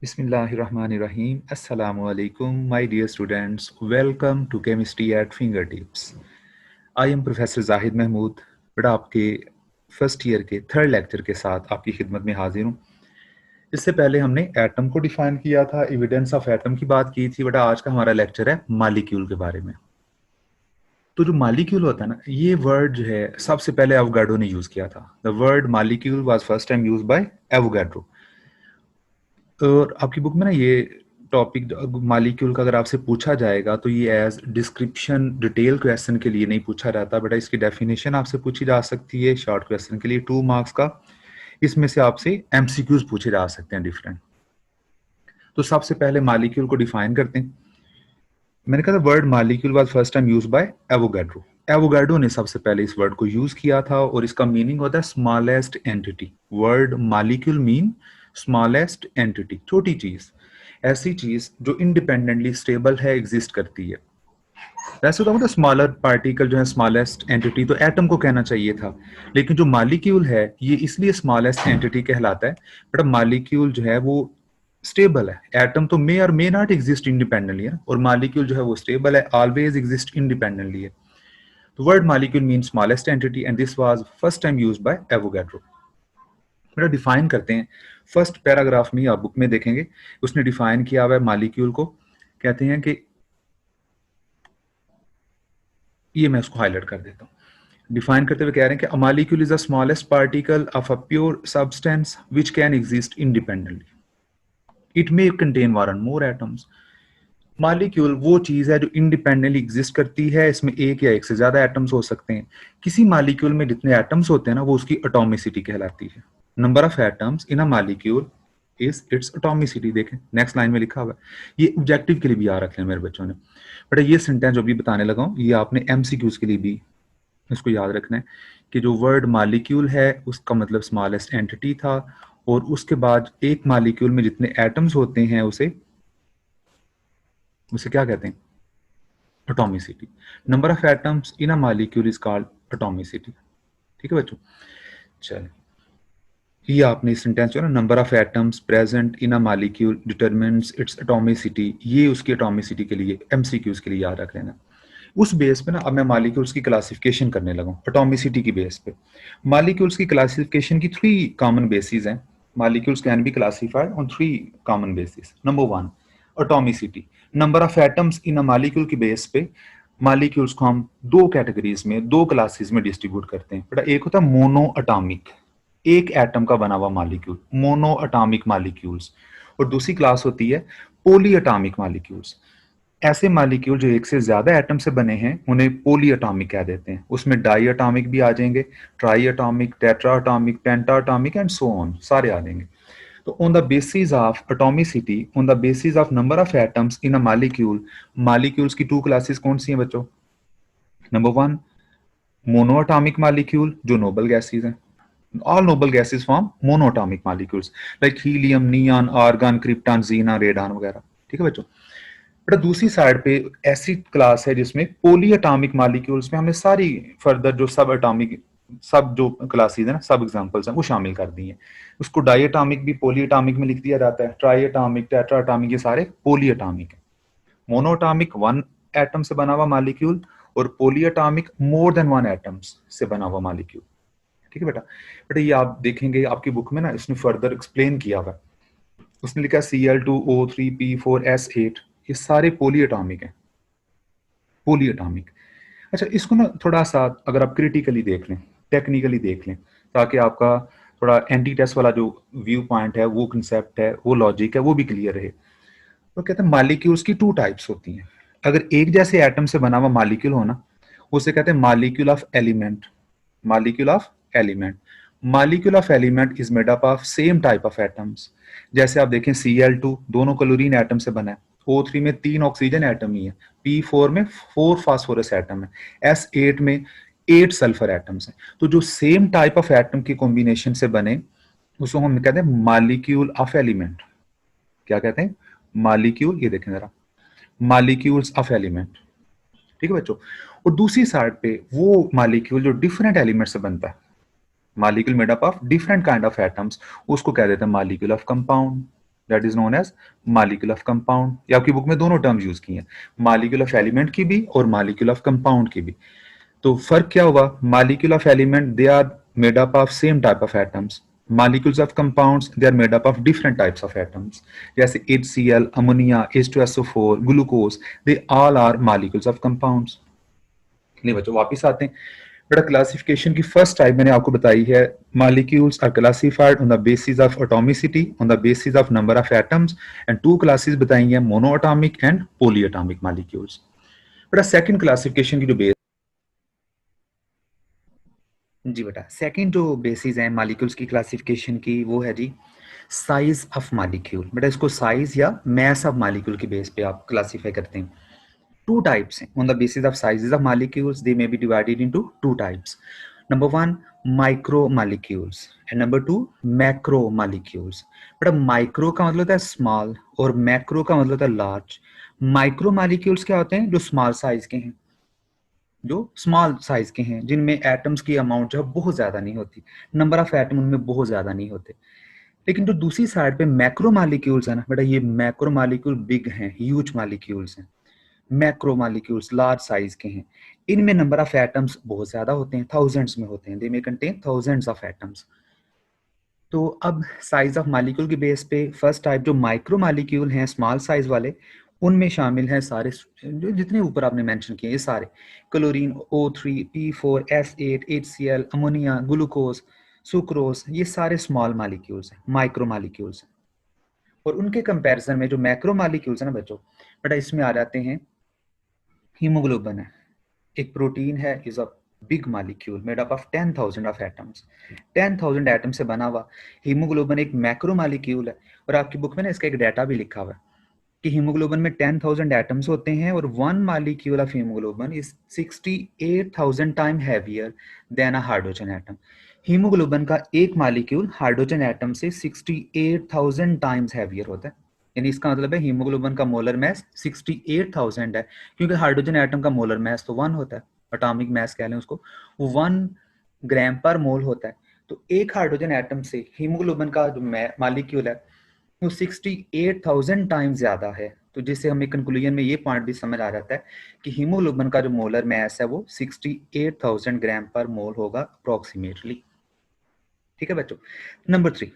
Bismillahirrahmanirrahim. Assalamu alaikum, my dear students. Welcome to Chemistry at Fingertips. I am Professor Zahid Mahmood, बेटा आपके first year के third lecture के साथ आपकी खिदमत में हाजिर हूँ। इससे पहले हमने एटम को डिफाइन किया था, एविडेंस ऑफ एटम की बात की थी। बेटा आज का हमारा लेक्चर है मालिक्यूल के बारे में। तो जो मालिक्यूल होता है ना, ये वर्ड जो है सबसे पहले एवोगाड्रो ने यूज किया था। The word molecule was first time use by Avogadro. और आपकी बुक में ना ये टॉपिक मालिक्यूल का अगर आपसे पूछा जाएगा तो ये एज डिस्क्रिप्शन डिटेल क्वेश्चन के लिए नहीं पूछा जाता। बेटा इसकी डेफिनेशन आपसे पूछी जा सकती है शॉर्ट क्वेश्चन के लिए 2 मार्क्स का। इसमें से आपसे एमसीक्यूज पूछे जा सकते हैं डिफरेंट। तो सबसे पहले मालिक्यूल को डिफाइन करते हैं। मैंने कहा था word molecule was first time use by Avogadro. Avogadro ने सबसे पहले इस वर्ड को यूज किया था और इसका मीनिंग होता है smallest entity. Word molecule mean smallest entity, छोटी चीज, ऐसी चीज जो इंडिपेंडेंटली स्टेबल है, एग्जिस्ट करती है। वैसे तो मतलब स्मॉलर पार्टिकल जो है स्मॉलेस्ट एंटिटी तो एटम को कहना चाहिए था, लेकिन जो मालिक्यूल है ये इसलिए स्मॉलेस्ट एंटिटी कहलाता है बट मालिक्यूल जो है वो स्टेबल है। एटम तो मे और मे नॉट एग्जिस्ट इंडिपेंडेंटली है और मालिक्यूल जो है वो स्टेबल है, ऑलवेज एग्जिस्ट इंडिपेंडेंटली है। तो word molecule mean smallest entity and this was first time used by Avogadro. मेरा डिफाइन करते हैं। फर्स्ट पैराग्राफ में आप बुक में देखेंगे उसने डिफाइन किया हुआ है मालिक्यूल को। कहते हैं कि ये मैं उसको हाईलाइट कर देता हूँ। डिफाइन करते हुए कह रहे हैं कि अ molecule is the smallest particle of a pure substance which can exist independently. It may contain one और मोर एटम्स। मॉलिक्यूल वो चीज है जो इंडिपेंडेंटली एग्जिस्ट करती है, इसमें एक या एक से ज्यादा एटम्स हो सकते हैं। किसी मॉलिक्यूल में जितने एटम्स होते हैं ना वो उसकी एटॉमिसिटी कहलाती है। Number of atoms in a molecule is it's atomicity. देखें नेक्स्ट लाइन में लिखा हुआ है। ये ऑब्जेक्टिव के लिए भी याद रख लें मेरे बच्चों ने। बट ये सेंटेंस जो भी बताने लगा हूं ये आपने एमसीक्यूज के लिए भी इसको याद रखना है कि जो वर्ड मॉलिक्यूल है उसका मतलब स्मॉलेस्ट एंटिटी था और उसके बाद एक मॉलिक्यूल में जितने एटम्स होते हैं उसे उसे क्या कहते हैं, atomicity. Number of atoms in a molecule is called atomicity. ठीक है बच्चों, चलिए ये आपने सेंटेंस जो है ना, number of atoms present in a molecule determines it's atomicity, ये उसकी एटॉमिसिटी के लिए एमसीक्यूज के लिए याद रख लेना। उस बेस पे ना अब मैं मॉलिक्यूल्स की क्लासिफिकेशन करने लगा हूँ एटॉमिसिटी की बेस पे। मॉलिक्यूल्स की क्लासिफिकेशन की 3 कॉमन बेसिस हैं। Molecules can be classified on 3 common basis. Number 1 atomicity, number of atoms in a molecule की बेस पे मॉलिक्यूल्स को हम 2 कैटेगरीज में 2 क्लासेस में डिस्ट्रीब्यूट करते हैं। बेटा एक होता है मोनो एटॉमिक, एक एटम का बना हुआ मॉलिक्यूल, मोनो एटॉमिक मॉलिक्यूल्स। और दूसरी क्लास होती है पोली एटॉमिक मॉलिक्यूल्स। ऐसे मॉलिक्यूल जो एक से ज्यादा एटम से बने हैं उन्हें पोली एटॉमिक कह देते हैं। उसमें डाई एटॉमिक भी आ जाएंगे, try atomic, tetra atomic, penta atomic and so on, सारे आ जाएंगे। तो on the basis of atomicity, on the basis of number of atoms in a molecule, molecules की 2 क्लासेस कौन सी हैं बच्चों? नंबर 1 मोनो एटॉमिक मॉलिक्यूल जो नोबल गैसेस हैं। All noble gases form monoatomic molecules like helium, neon, argon, krypton, xenon, radon वगैरह। ठीक है बच्चों। बेटा दूसरी साइड पे ऐसी क्लास है जिसमें पोली एटॉमिक मॉलिक्यूल्स में हमने सारी फर्दर जो सब एटॉमिक सब जो क्लासेस है ना, सब एग्जांपल्स हैं वो शामिल कर दी हैं। उसको डाई एटॉमिक भी पोली एटॉमिक में लिख दिया जाता है, ट्राई एटॉमिक, टेट्रा एटॉमिक, ये सारे पोली एटॉमिक है। मोनो एटॉमिक 1 एटम से बना हुआ मॉलिक्यूल और पोली एटॉमिक मोर देन 1 एटम्स से बना हुआ मॉलिक्यूल। ठीक है बेटा। बेटा ये आप देखेंगे आपकी बुक में ना इसने फर्दर एक्सप्लेन किया हुआ है। उसने लिखा Cl2O3P4S8, ये सारे पोली एटॉमिक हैं, पोली एटॉमिक। अच्छा इसको ना थोड़ा सा अगर आप क्रिटिकली देख लें, टेक्निकली देख लें, ताकि आपका थोड़ा एंटी टेस्ट वाला जो व्यू पॉइंट है, वो कंसेप्ट है, वो लॉजिक है, वो भी क्लियर रहे। तो कहते हैं मॉलिक्यूल्स की 2 टाइप्स होती हैं। अगर एक जैसे एटम से बना हुआ मॉलिक्यूल हो ना, उसे कहते हैं molecule of element. Molecule of element, molecule of element is made up of same type of atoms. जैसे आप देखें Cl2 दोनों क्लोरीन एटम से बना है, O3 में 3 ऑक्सीजन एटम ही है, P4 में 4 फास्फोरस एटम है, S8 में 8 सल्फर एटम्स हैं। तो जो सेम टाइप ऑफ एटम की कॉम्बिनेशन से बने उसको हम कहते हैं मॉलिक्यूल ऑफ एलिमेंट। क्या कहते हैं? मॉलिक्यूल, ये देखें जरा, मॉलिक्यूल्स ऑफ एलिमेंट। ठीक है बच्चों। और दूसरी साइड पे वो मॉलिक्यूल जो डिफरेंट एलिमेंट से बनता है, molecule made up of different kind of atoms, उसको कह देते हैं molecule of compound. That is known as molecule of compound. ये आपकी बुक में दोनों टर्म यूज की हैं, मॉलिक्यूल ऑफ एलिमेंट की भी और मॉलिक्यूल ऑफ कंपाउंड की भी। तो फर्क क्या हुआ, molecule of element they are made up of same type of atoms, molecules of compounds they are made up of different types of atoms, जैसे HCl, ammonia, H2SO4, glucose, they all are molecules of compounds। नहीं बच्चों वापस आते हैं, बेटा classification की first type मैंने आपको बताई है, molecules are classified on the basis of atomicity, on the basis of number of atoms, and two classes बताई हैं, mono atomic and poly atomic molecules. बेटा सेकंड क्लासिफिकेशन की जो बेस जी बेटा सेकंड जो बेसिस है मॉलिक्यूल्स की क्लासिफिकेशन की वो है जी साइज ऑफ मॉलिक्यूल। बेटा इसको साइज या मैस ऑफ मॉलिक्यूल के बेस पे आप क्लासिफाई करते हैं। टू टाइप्स हैं, on the basis of sizes of molecules they may be divided into two types. Number one micro molecules and number two macro molecules. बेटा micro का मतलब होता है स्मॉल और मैक्रो का मतलब होता है लार्ज। माइक्रो मॉलिक्यूल्स क्या होते हैं, जो स्मॉल साइज के हैं, जो स्मॉल साइज के हैं, जिनमें एटम्स की अमाउंट जो है बहुत ज्यादा नहीं होती, नंबर ऑफ एटम उनमें बहुत ज्यादा नहीं होते। लेकिन जो दूसरी साइड पे मैक्रो मॉलिक्यूल्स है ना बेटा, ये मैक्रो मॉलिक्यूल बिग हैं, ह्यूज मॉलिक्यूल्स हैं। मैक्रो मॉलिक्यूल्स लार्ज साइज के हैं, इनमें नंबर ऑफ एटम्स बहुत ज्यादा होते हैं, थाउजेंड्स में होते हैं, they may contain thousands of atoms. तो अब साइज ऑफ मॉलिक्यूल के बेस पे फर्स्ट टाइप जो माइक्रो मॉलिक्यूल हैं स्मॉल साइज वाले, उनमें शामिल हैं सारे जो जितने ऊपर आपने मेंशन किए ये सारे, chlorine, O3, P4, F8, HCl, ammonia, glucose, sucrose, ये सारे स्मॉल मॉलिक्यूल्स हैं, माइक्रो मॉलिक्यूल्स हैं। और उनके कंपैरिजन में जो मैक्रो मॉलिक्यूल्स है ना बच्चों, बेटा इसमें आ जाते हैं हीमोग्लोबिन है, एक प्रोटीन है, is a big molecule made up of 10,000 of atoms, 10,000 atom से बना हुआ हीमोग्लोबिन एक मैक्रो मॉलिक्यूल है। और आपकी बुक में ना इसका एक डाटा भी लिखा हुआ है कि हीमोग्लोबिन में 10,000 एटम्स होते हैं और one molecule of haemoglobin is 68,000 time heavier than a hydrogen atom. Haemoglobin का एक मॉलिक्यूल हाइड्रोजन एटम से 68,000 टाइम्स हैवियर होता है। यानी इसका मतलब है हीमोग्लोबिन का मोलर मास 68,000 है, क्योंकि हाइड्रोजन एटम का मोलर मास तो 1 होता है, एटॉमिक मास कह लें उसको, वो 1 ग्राम पर मोल होता है। तो एक हाइड्रोजन एटम से हीमोग्लोबिन का जो मॉलिक्यूल है वो 68,000 टाइम्स ज्यादा है। तो जिससे हमें कंक्लूजन में ये पॉइंट भी समझ आ जाता है कि हीमोग्लोबिन का जो मोलर मास है वो 68,000 ग्राम पर मोल होगा अप्रोक्सीमेटली। ठीक है बच्चों। नंबर 3,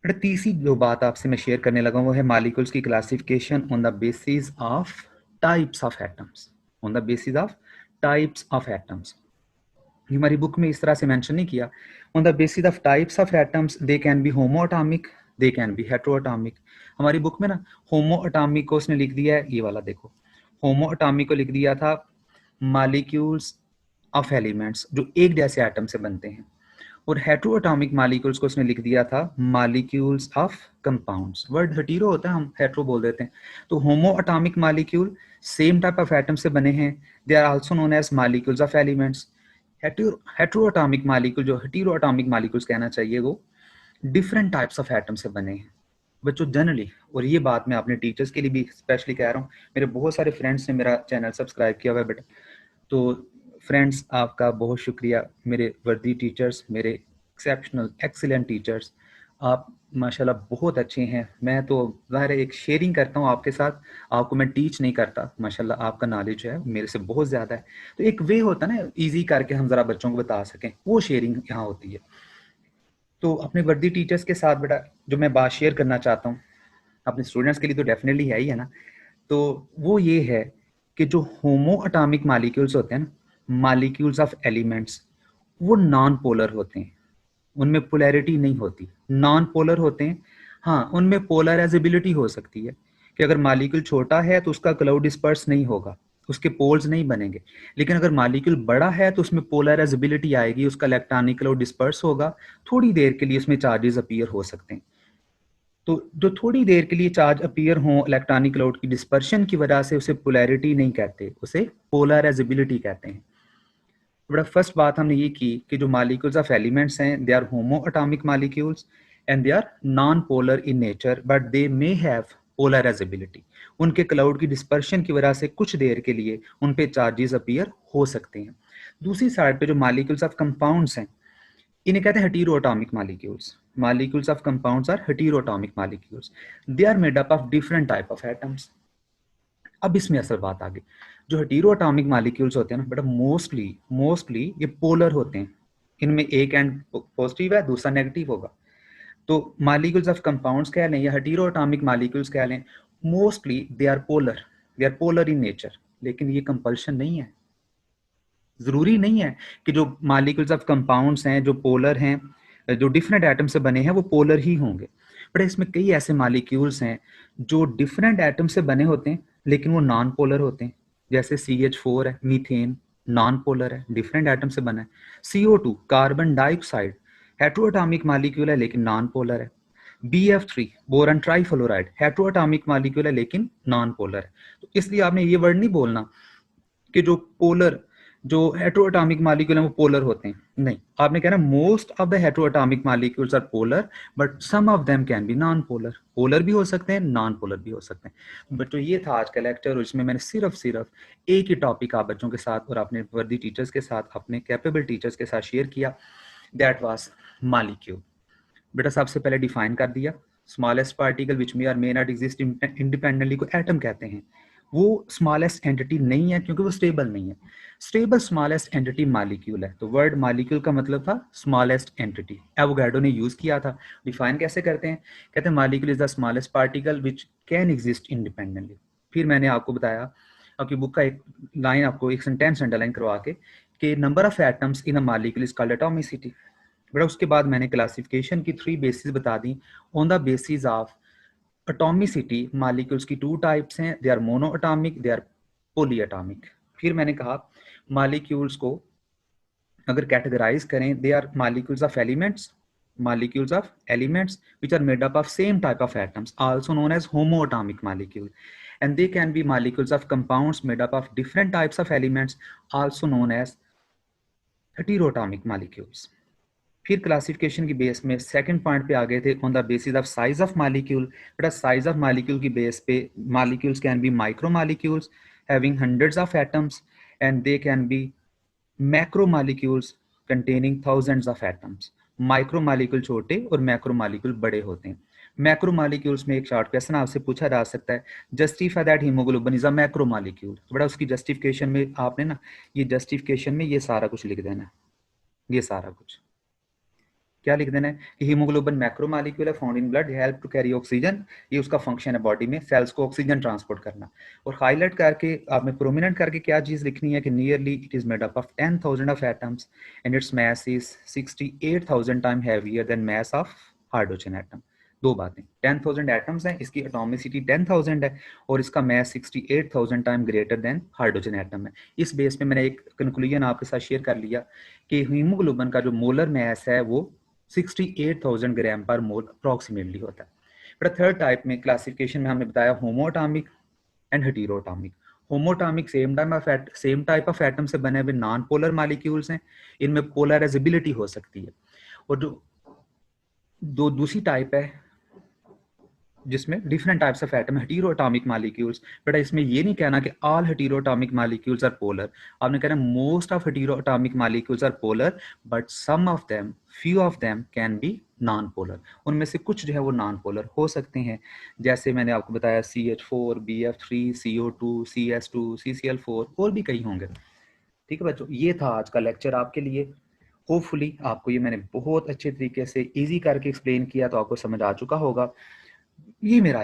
तीसरी जो बात आपसे मैं शेयर करने लगा वो है मॉलिक्यूल्स की classification on the basis of types of atoms, on the basis of types of atoms. हमारी बुक में इस तरह से मेंशन नहीं किया, on the basis of types of atoms they can be homo atomic, they can be hetero atomic. हमारी book में ना होमो एटॉमिक को उसने लिख दिया है, ये वाला देखो, होमो एटॉमिक को लिख दिया था मॉलिक्यूल्स ऑफ एलिमेंट्स जो एक जैसे एटम से बनते हैं, और हेटेरो एटॉमिक मॉलिक्यूल्स को उसने लिख दिया था molecules of compounds. Word hetero होता है, हम हेटेरो बोल देते हैं। तो homo atomic molecule same type of atom से बने हैं, they are also known as molecules of elements. Hetero atomic molecule जो हेटेरो एटॉमिक मॉलिक्यूल्स कहना चाहिए वो डिफरेंट टाइप्स ऑफ एटम से बने हैं बच्चों जनरली। और ये बात मैं अपने टीचर्स के लिए भी स्पेशली कह रहा हूँ, मेरे बहुत सारे फ्रेंड्स ने मेरा चैनल सब्सक्राइब किया हुआ है बेटा, तो फ्रेंड्स आपका बहुत शुक्रिया, मेरे वर्दी टीचर्स, मेरे एक्सेप्शनल एक्सीलेंट टीचर्स, आप माशाल्लाह बहुत अच्छे हैं। मैं तो ज़ाहिर है एक शेयरिंग करता हूँ आपके साथ, आपको मैं टीच नहीं करता, माशाल्लाह आपका नॉलेज है मेरे से बहुत ज़्यादा है। तो एक वे होता है ना ईजी करके हम ज़रा बच्चों को बता सकें, वो शेयरिंग यहाँ होती है। तो अपने वर्दी टीचर्स के साथ बेटा जो मैं बात शेयर करना चाहता हूँ, अपने स्टूडेंट्स के लिए तो डेफिनेटली है ही है ना, तो वो ये है कि जो होमो एटॉमिक मॉलिक्यूल्स होते हैं ना, मॉलिक्यूल्स ऑफ एलिमेंट्स, वो नॉन पोलर होते हैं, उनमें पोलैरिटी नहीं होती, नॉन पोलर होते हैं। हाँ उनमें पोलराइजेबिलिटी हो सकती है कि अगर मॉलिक्यूल छोटा है तो उसका क्लाउड डिस्पर्स नहीं होगा, उसके पोल्स नहीं बनेंगे। लेकिन अगर मॉलिक्यूल बड़ा है तो उसमें पोलराइजेबिलिटी आएगी, उसका इलेक्ट्रॉनिक क्लाउड डिस्पर्स होगा, थोड़ी देर के लिए उसमें चार्जेस अपीयर हो सकते हैं। तो जो थोड़ी देर के लिए चार्ज अपीयर हो इलेक्ट्रॉनिक क्लाउड की डिस्पर्शन की वजह से उसे पोलैरिटी नहीं कहते, उसे पोलराइजेबिलिटी कहते हैं। बड़ा फर्स्ट बात हमने ये की कि जो मॉलिक्यूल्स ऑफ एलिमेंट्स हैं they are homo atomic molecules and they are non polar in nature but they may have polarizability. उनके क्लाउड की डिस्पर्शन की वजह से कुछ देर के लिए उन पे चार्जेस अपीयर हो सकते हैं। दूसरी साइड पे जो मॉलिक्यूल्स ऑफ कंपाउंड्स हैं, इन्हें कहते हैं heteroatomic molecules. Molecules of compounds are heteroatomic molecules, they are made up of different type of atoms. अब इसमें असल बात आ गई, जो हेटेरोएटॉमिक मॉलिक्यूल्स होते हैं ना बेटा, मोस्टली ये पोलर होते हैं, इनमें एक एंड पॉजिटिव है, दूसरा नेगेटिव होगा। तो मॉलिक्यूल्स ऑफ कंपाउंड्स कह लें या हेटेरोएटॉमिक मॉलिक्यूल्स कह लें, mostly they are polar in nature. लेकिन ये कंपल्शन नहीं है, जरूरी नहीं है कि जो मॉलिक्यूल्स ऑफ कंपाउंड्स हैं जो पोलर हैं, जो डिफरेंट एटम से बने हैं, वो पोलर ही होंगे। बट इसमें कई ऐसे मॉलिक्यूल्स हैं जो डिफरेंट एटम से बने होते हैं लेकिन वो नॉन पोलर होते हैं। जैसे CH4 है, मीथेन नॉन पोलर है, डिफरेंट एटम से बना है। CO2 कार्बन डाइऑक्साइड हेटेरोएटॉमिक मॉलिक्यूल है लेकिन नॉन पोलर है। BF3 बोरॉन ट्राइफ्लोराइड हेटेरोएटॉमिक मॉलिक्यूल है लेकिन नॉन पोलर है। तो इसलिए आपने ये वर्ड नहीं बोलना कि जो हेटेरोएटॉमिक मॉलिक्यूल हैं वो पोलर होते हैं, नहीं। आपने कहना most of the heteroatomic molecules are polar but some of them can be non polar. Polar भी हो सकते हैं, नॉन पोलर भी हो सकते हैं। बट तो ये था आज का लेक्चर, और इसमें मैंने सिर्फ एक ही टॉपिक आप बच्चों के साथ और अपने वर्दी टीचर्स के साथ, अपने कैपेबल टीचर्स के साथ शेयर किया, दैट वाज मॉलिक्यूल। बेटा सबसे पहले डिफाइन कर दिया, smallest particle which may not exist independently को एटम कहते हैं। वो स्मॉलेस्ट एंटिटी नहीं है क्योंकि वो स्टेबल नहीं है। स्टेबल स्मॉलेस्ट एंटिटी मॉलिक्यूल है। तो वर्ड मॉलिक्यूल का मतलब था स्मॉलेस्ट एंटिटी, एवोगाड्रो ने यूज किया था। डिफाइन कैसे करते हैं, कहते हैं molecule is the smallest particle which can exist independently. फिर मैंने आपको बताया, आपकी बुक का एक लाइन, आपको एक सेंटेंस अंडरलाइन करवा के, कि number of atoms in a molecule is called atomicity. But उसके बाद मैंने क्लासिफिकेशन की 3 बेसिस बता दी। On the basis of atomicity molecules की 2 टाइप्स हैं, they are mono atomic, they are poly atomic. फिर मैंने कहा मॉलिक्यूल्स को अगर कैटेगराइज करें, they are molecules of elements which are made up of same type of atoms, also known as homoatomic molecule, and they can be molecules of compounds made up of different types of elements, also known as heteroatomic molecules. फिर classification की base में second point पे आ गए थे, on the basis of size of molecule. बेटा size of molecule की base पे molecules can be micro molecules having hundreds of atoms, and they can be macro molecules containing thousands of atoms. Micro molecule छोटे और macro molecule बड़े होते हैं। Macro molecules में एक शॉर्ट क्वेश्चन आपसे पूछा जा सकता है, justify that haemoglobin is a macro molecule. बड़ा उसकी जस्टिफिकेशन में आपने ना, ये जस्टिफिकेशन में ये सारा कुछ लिख देना है। ये सारा कुछ क्या लिख देना है कि हीमोग्लोबिन मैक्रो मॉलिक्यूल है, found in blood, help to carry oxygen. ये उसका फंक्शन है बॉडी में, सेल्स को ऑक्सीजन ट्रांसपोर्ट करना। और हाईलाइट करके आपने प्रोमिनेंट करके क्या चीज लिखनी है कि nearly it is made up of 10,000 of atoms and its mass is 68,000 time heavier then mass of hydrogen atom. दो बातें, 10,000 एटम्स हैं, इसकी एटॉमिसिटी 10,000 है, और इसका मास 68,000 time greater than hydrogen atom है। इस बेस पे मैंने एक कंक्लूजन आपके साथ शेयर कर लिया कि हीमोग्लोबिन का जो मोलर मास है वो 68,000 ग्राम पर मोल अप्रोक्सीमेटली होता है। बट थर्ड टाइप में क्लासिफिकेशन में हमने बताया homoatomic and heteroatomic. Homoatomic same type of atom से बने हुए नॉन पोलर मॉलिक्यूल्स हैं, इनमें पोलराइजेबिलिटी हो सकती है। और जो दूसरी टाइप है जिसमें different types of atom, heteroatomic molecules. बेटा इसमें ये नहीं कहना कि all heteroatomic molecules are polar, आपने कहना most of heteroatomic molecules are polar but some of them, few of them can be non polar. उनमें से कुछ जो है वो नॉन पोलर हो सकते हैं, जैसे मैंने आपको बताया CH4, BF3, CO2, CS2, CCl4, और भी कई होंगे। ठीक है बच्चों, ये था आज का लेक्चर आपके लिए। होपफुली आपको ये मैंने बहुत अच्छे तरीके से इजी करके एक्सप्लेन किया, तो आपको समझ आ चुका होगा। ये मेरा